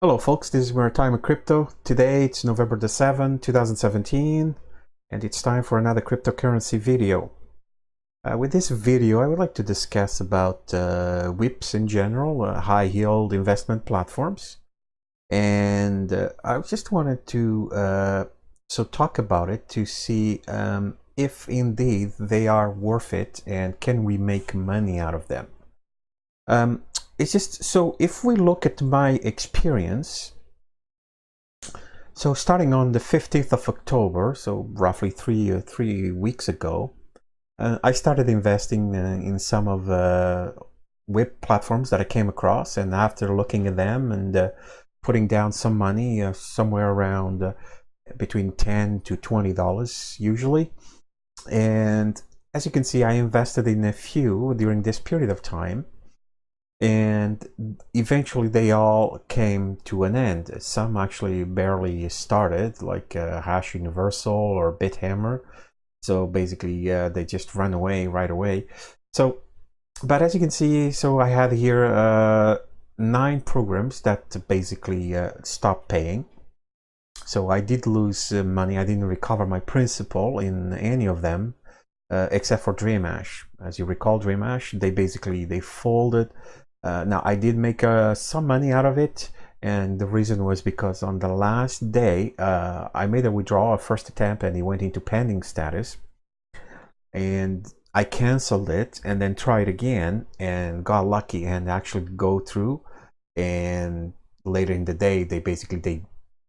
Hello folks, this is More Time of Crypto. Today it's November the 7th, 2017, and it's time for another cryptocurrency video. With this video, I would like to discuss about HYIPs in general, high yield investment platforms. And I just wanted to talk about it to see if indeed they are worth it and can we make money out of them. It's just, so if we look at my experience, so starting on the 15th of October, so roughly three weeks ago, I started investing in some of HYIP platforms that I came across, and after looking at them and putting down some money, somewhere around between $10 to $20 usually, and as you can see, I invested in a few during this period of time. And eventually they all came to an end. Some actually barely started, like Hash Universal or BitHammer. So basically they just run away right away. So, but as you can see, so I had here 9 programs that basically stopped paying. So I did lose money. I didn't recover my principal in any of them, except for DreamHash. As you recall, DreamHash, they folded. Now I did make some money out of it, and the reason was because on the last day I made a withdrawal, a first attempt, and it went into pending status, and I canceled it and then tried again and got lucky and actually go through, and later in the day they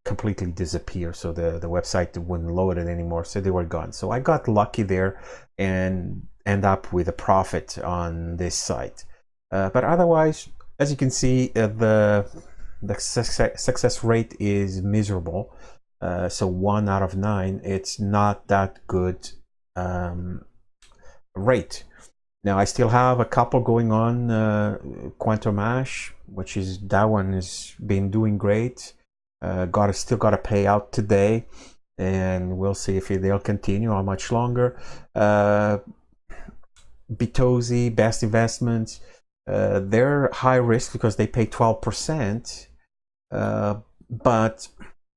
completely disappear, so the website wouldn't load it anymore, so they were gone. So I got lucky there and end up with a profit on this site. But otherwise, as you can see, the success rate is miserable. So 1 out of 9, it's not that good rate. Now I still have a couple going on. Quantum Hash, which is that one has been doing great. Still got a payout today, and we'll see if they'll continue how much longer. Bitozi, Best Investments. They're high risk because they pay 12%, but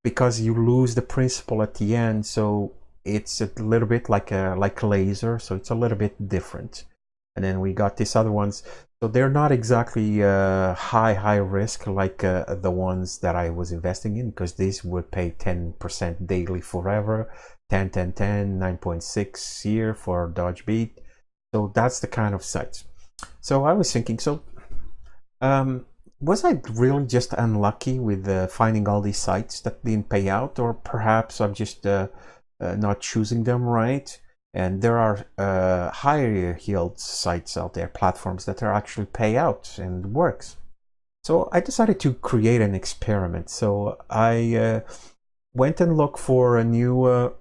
because you lose the principal at the end, so it's a little bit like a laser, so it's a little bit different. And then we got these other ones, so they're not exactly high risk like the ones that I was investing in, because these would pay 10% daily forever, 10, 10, 10, 9.6 here for Dodge Beat. So that's the kind of sites. So I was thinking, was I really just unlucky with finding all these sites that didn't pay out, or perhaps I'm just not choosing them right? And there are higher yield sites out there, platforms that are actually pay out and works. So I decided to create an experiment. So I went and looked for a new,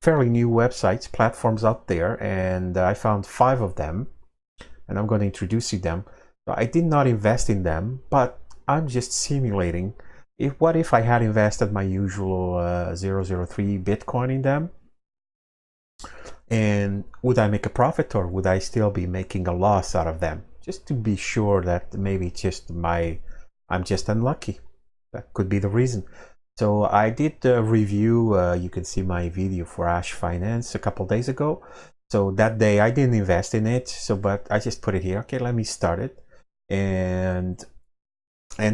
fairly new websites, platforms out there, and I found 5 of them. And I'm going to introduce you them. So I did not invest in them, but I'm just simulating what if I had invested my usual 0.003 Bitcoin in them, and would I make a profit, or would I still be making a loss out of them, just to be sure that maybe it's just I'm just unlucky. That could be the reason. So I did a review. You can see my video for Ash Finance a couple days ago. So that day I didn't invest in it, but I just put it here. Okay, let me start it. And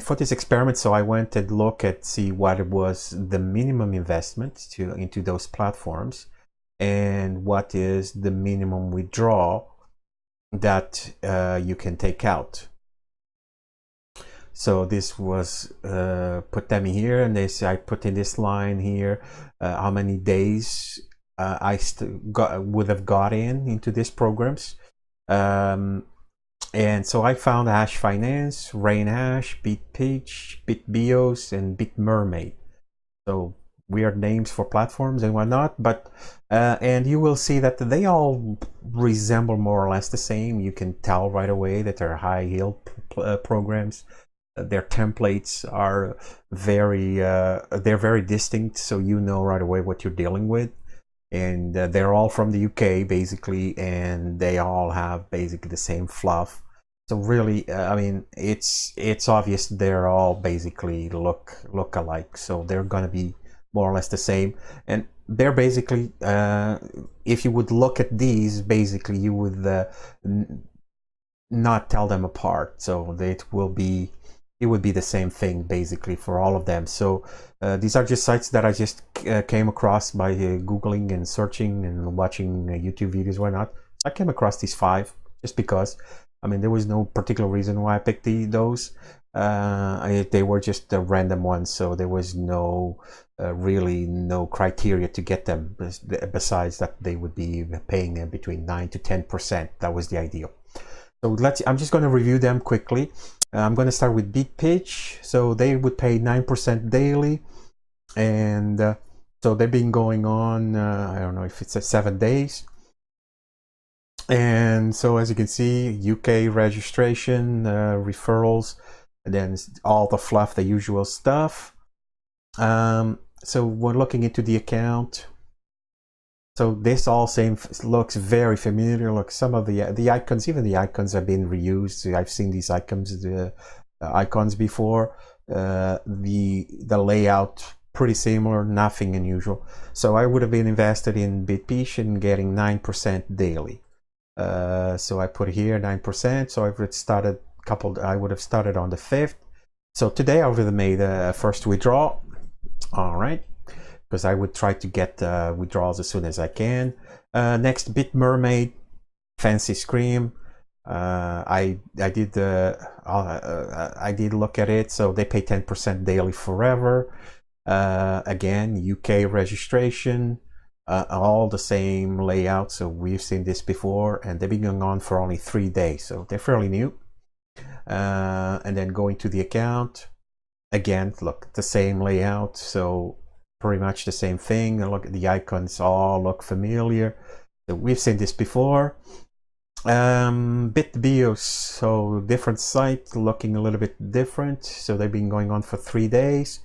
for this experiment, so I went and see what was the minimum investment into those platforms, and what is the minimum withdrawal that you can take out. So this was put them here, and I put in this line here how many days I would have got into these programs, and so I found Hash Finance, RainHash, BitPeach, BitBios, and BitMermaid. So weird names for platforms and whatnot, but and you will see that they all resemble more or less the same. You can tell right away that they're high yield programs. Their templates are they're very distinct, so you know right away what you're dealing with. And they're all from the UK basically, and they all have basically the same fluff. So really, I mean, it's obvious they're all basically look alike. So they're gonna be more or less the same, and they're basically, if you would look at these, basically you would not tell them apart. So it would be the same thing basically for all of them. So these are just sites that I just came across by Googling and searching and watching YouTube videos, whatnot. I came across these 5 just because. I mean, there was no particular reason why I picked those. They were just random ones, so there was no really no criteria to get them, besides that they would be paying between 9 to 10%. That was the ideal. So I'm just going to review them quickly. I'm going to start with BitPitch. So they would pay 9% daily, and so they've been going on, I don't know if it's 7 days. And so as you can see, UK registration, referrals, and then all the fluff, the usual stuff. So we're looking into the account. So this all looks very familiar. Look, some of the icons, even the icons have been reused. I've seen these icons before. The layout pretty similar, nothing unusual. So I would have been invested in BitPitch and getting 9% daily. So I put here 9%. So I would have started on the 5th. So today I would have made a first withdrawal. All right, because I would try to get withdrawals as soon as I can. Next, BitMermaid, fancy scream. I did look at it. So they pay 10% daily forever. Again, UK registration. All the same layout, so we've seen this before, and they've been going on for only 3 days, so they're fairly new. And then going to the account, again, look, the same layout, so pretty much the same thing. Look at the icons, all look familiar, so we've seen this before. BitBios, so different site, looking a little bit different. So they've been going on for 3 days,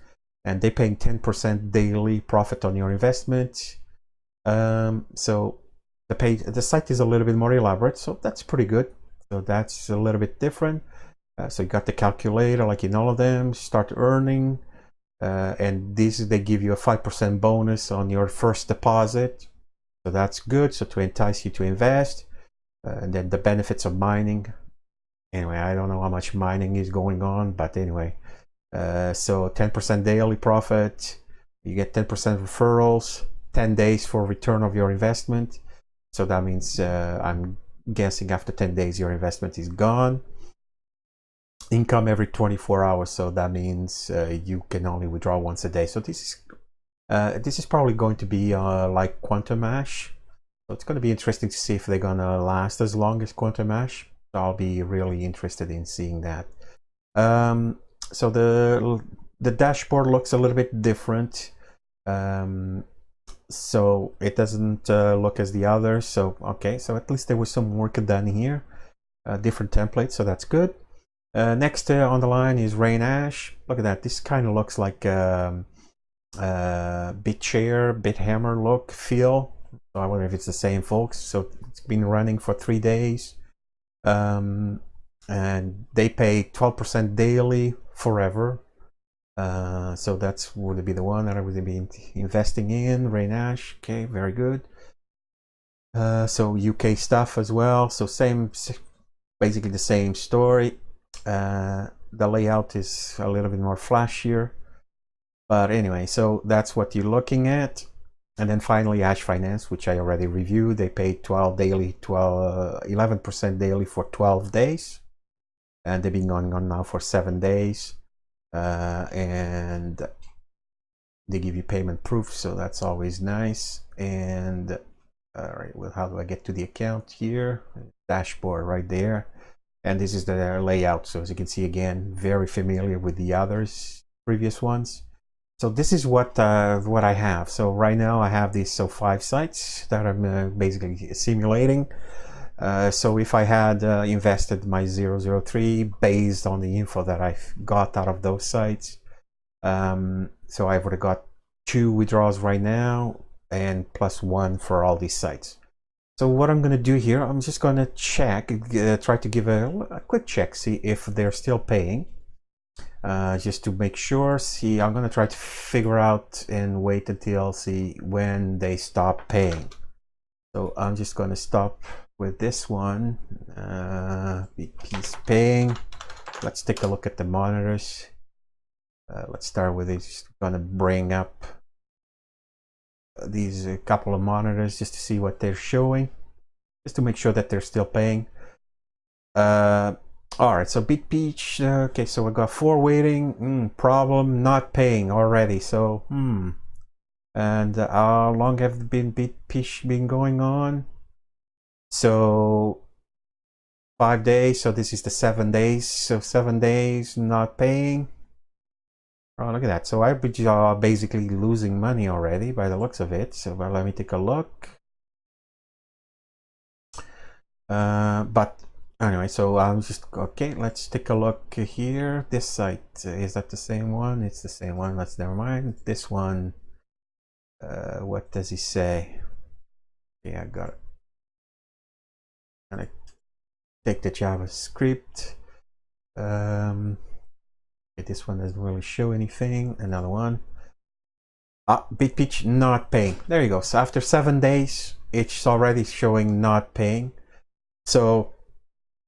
and they're paying 10% daily profit on your investment. So the site is a little bit more elaborate, so that's pretty good. So that's a little bit different. So you got the calculator like in all of them, start earning, and they give you a 5% bonus on your first deposit. So that's good. So to entice you to invest, and then the benefits of mining. Anyway, I don't know how much mining is going on, but anyway, so 10% daily profit, you get 10% referrals. 10 days for return of your investment. So that means I'm guessing after 10 days your investment is gone. Income every 24 hours. So that means you can only withdraw once a day. So this is probably going to be like Quantum Hash. So it's going to be interesting to see if they're going to last as long as Quantum Hash. So I'll be really interested in seeing that. So the dashboard looks a little bit different. So it doesn't look as the others. So okay, so at least there was some work done here, different templates, so that's good. Next on the line is RainHash. Look at that, this kind of looks like BitShare, BitHammer look, feel. So I wonder if it's the same, folks. So it's been running for 3 days, and they pay 12% daily forever. So that's would be the one that I would be investing in. RainHash, okay, very good. So UK stuff as well. So basically the same story. The layout is a little bit more flashier, but anyway, so that's what you're looking at. And then finally, Hash Finance, which I already reviewed. They pay 11% daily for 12 days, and they've been going on now for 7 days. And they give you payment proof, so that's always nice. And all right, well, how do I get to the account here? Dashboard right there, and this is the layout. So as you can see, again, very familiar with the previous ones. So this is what I have. So right now I have these 5 sites that I'm basically simulating. So if I had invested my 003 based on the info that I've got out of those sites, so I would have got 2 withdrawals right now, and plus 1 for all these sites. So what I'm going to do here, I'm just going to check, try to give a quick check, see if they're still paying. Just to make sure. See, I'm going to try to figure out and wait until see when they stop paying. So I'm just going to stop with this one. BP's paying. Let's take a look at the monitors. Let's start with it. Just going to bring up these couple of monitors just to see what they're showing, just to make sure that they're still paying. All right, so BitPeach, okay, so we got 4 waiting, problem, not paying already, so, and how long have BitPeach been going on? So, 5 days, so this is the 7 days, so 7 days not paying. Oh, look at that, so I've been basically losing money already by the looks of it, so well, let me take a look. But anyway, so I'm just okay. Let's take a look here. This site, is that the same one? It's the same one. Let's never mind. This one, what does he say? Yeah, I got it. And I take the JavaScript. Okay, this one doesn't really show anything. Another one. BitPeach not paying. There you go. So after 7 days, it's already showing not paying. So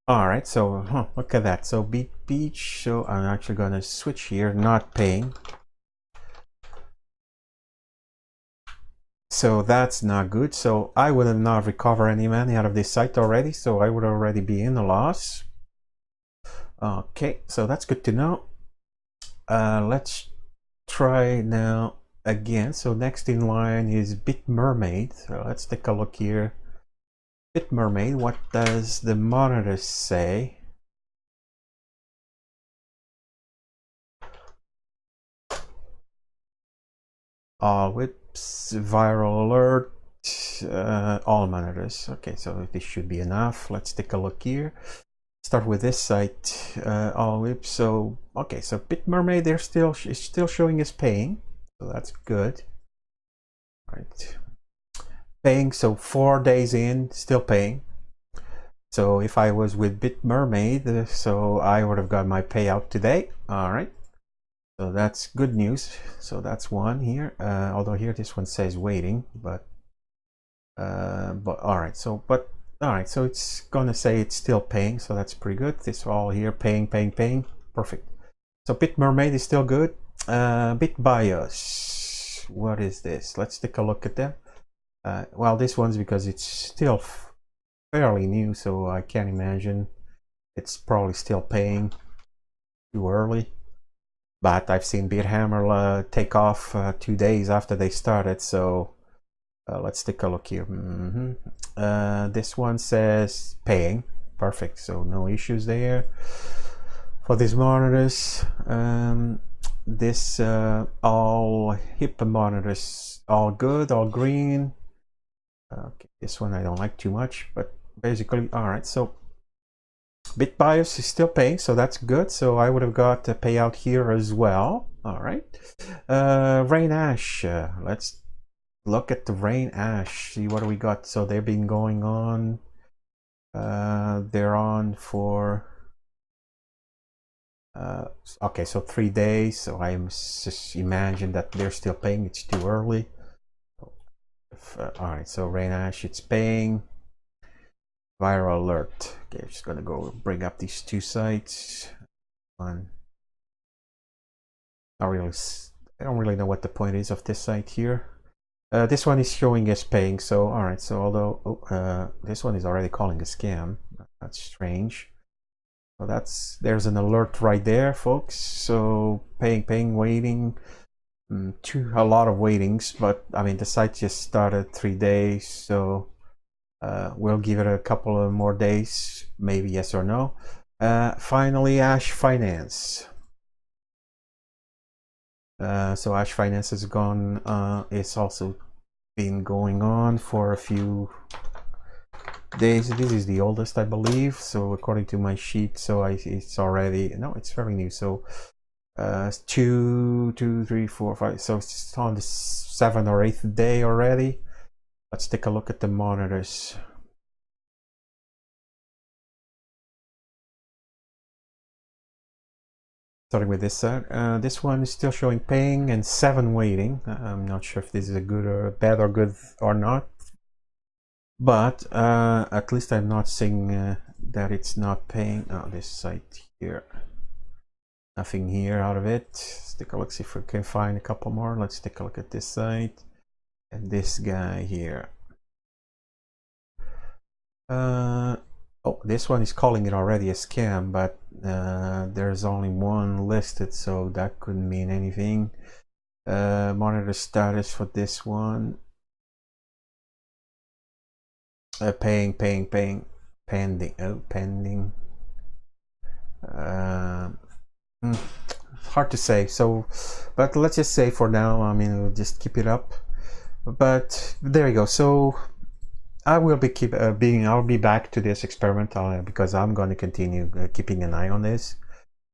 all right, so look at that. So BitPeach, so I'm actually going to switch here, not paying. So that's not good. So I would have not recovered any money out of this site already. So I would already be in a loss. Okay, so that's good to know. Let's try now again. So next in line is BitMermaid. So let's take a look here. BitMermaid, what does the monitor say? All Hyips, viral alert, all monitors. Okay, so this should be enough. Let's take a look here. Start with this site, all Hyips. So okay, so BitMermaid, it's still showing as paying, so that's good. Right, paying. So 4 days in, still paying. So if I was with BitMermaid, so I would have got my payout today. All right. So that's good news. So that's one here. Although here this one says waiting, but all right. So all right. So it's gonna say it's still paying. So that's pretty good. This all here paying. Perfect. So BitMermaid is still good. BitBios. What is this? Let's take a look at them. Well, this one's because it's still fairly new, so I can't imagine it's probably still paying too early. But I've seen BitHammer take off 2 days after they started, so let's take a look here. This one says paying, perfect, so no issues there. For these monitors, this all HYIP monitors, all good, all green. Okay, this one I don't like too much, but basically, all right, so BitBios is still paying, so that's good. So I would have got a payout here as well. All right. Rain Ash. Let's look at the Rain Ash. See what we got. So they've been going on. They're on for. Okay, so 3 days. So I just imagine that they're still paying. It's too early. All right. So Rain Ash, it's paying. Viral alert. Okay, I'm just gonna go bring up these 2 sites. One. I don't really know what the point is of this site here. This one is showing as paying. So all right. So although this one is already calling a scam, that's strange. So there's an alert right there, folks. So paying, waiting. A lot of waitings, but I mean the site just started 3 days, so. We'll give it a couple of more days, maybe yes or no. Finally, Ash Finance. So Ash Finance has gone. It's also been going on for a few days. This is the oldest, I believe. So according to my sheet, so it's already it's very new. So 2, 3, 4, 5. So it's on the 7th or 8th day already. Let's take a look at the monitors. Starting with this side, this one is still showing paying and 7 waiting. I'm not sure if this is a good or bad or good or not, but at least I'm not seeing that it's not paying. Oh, this site here, nothing here out of it. Let's take a look, see if we can find a couple more. Let's take a look at this site and this guy here. Oh, this one is calling it already a scam, but there's only one listed, so that couldn't mean anything. Monitor status for this one. Paying, pending. Oh, pending. Hard to say. So, but let's just say for now, I mean, we'll just keep it up. But there you go. So I will be I'll be back to this experiment because I'm going to continue keeping an eye on this.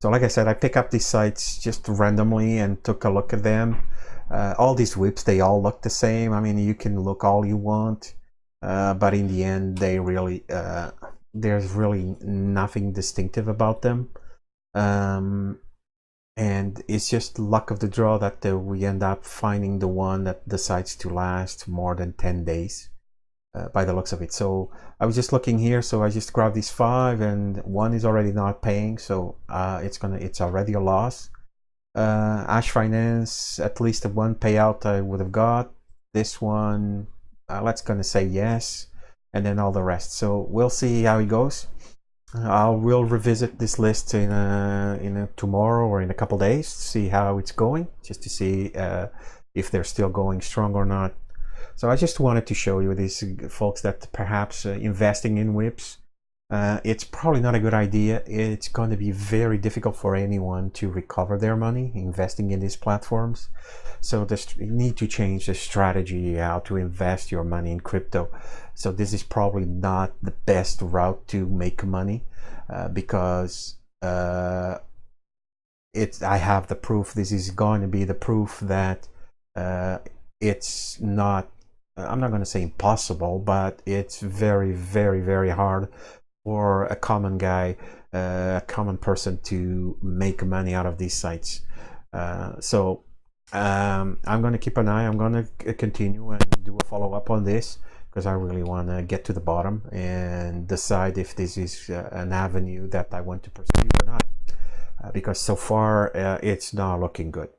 So like I said, I pick up these sites just randomly and took a look at them. All these whips, they all look the same. I mean, you can look all you want, but in the end, they really there's really nothing distinctive about them. And it's just luck of the draw that we end up finding the one that decides to last more than 10 days. By the looks of it. So I was just looking here, so I just grabbed these 5 and one is already not paying, so it's already a loss. Ash Finance, at least one payout I would have got. This one, let's gonna say yes, and then all the rest. So we'll see how it goes. I will revisit this list in tomorrow or in a couple days to see how it's going, just to see if they're still going strong or not. So I just wanted to show you these folks that perhaps investing in Hyips, it's probably not a good idea. It's going to be very difficult for anyone to recover their money investing in these platforms. So you need to change the strategy how to invest your money in crypto. So this is probably not the best route to make money because I have the proof. This is going to be the proof that it's not, I'm not going to say impossible, but it's very, very, very hard for a common guy, a common person to make money out of these sites. So I'm going to keep an eye. I'm going to continue and do a follow-up on this because I really want to get to the bottom and decide if this is an avenue that I want to pursue or not. Because so far it's not looking good.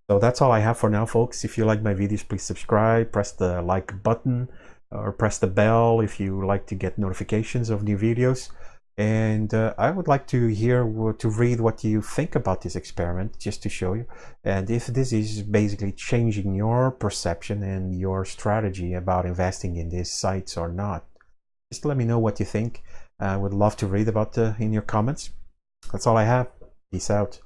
So that's all I have for now, folks. If you like my videos, please subscribe, press the like button, or press the bell if you like to get notifications of new videos. And I would like to read what you think about this experiment, just to show you. And if this is basically changing your perception and your strategy about investing in these sites or not. Just let me know what you think. I would love to read about in your comments. That's all I have. Peace out.